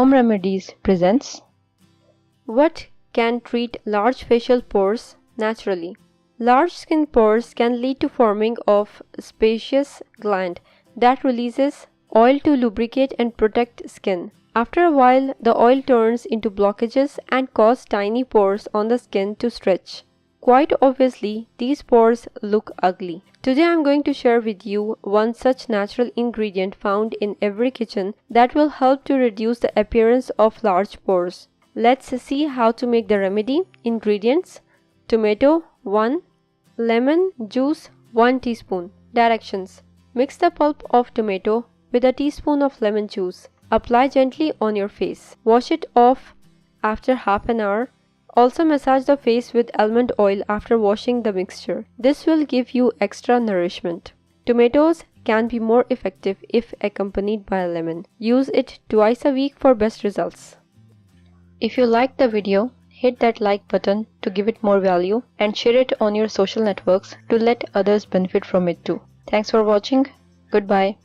Home Remedies presents What can treat large facial pores naturally? Large skin pores can lead to forming of spacious gland that releases oil to lubricate and protect skin. After a while, the oil turns into blockages and cause tiny pores on the skin to stretch. Quite obviously, these pores look ugly. Today I am going to share with you one such natural ingredient found in every kitchen that will help to reduce the appearance of large pores. Let's see how to make the remedy. Ingredients: tomato 1, lemon juice 1 teaspoon. Directions: mix the pulp of tomato with a teaspoon of lemon juice. Apply gently on your face. Wash it off after half an hour. Also massage the face with almond oil after washing the mixture. This will give you extra nourishment. Tomatoes can be more effective if accompanied by a lemon. Use it twice a week for best results. If you liked the video, hit that like button to give it more value and share it on your social networks to let others benefit from it too. Thanks for watching. Goodbye.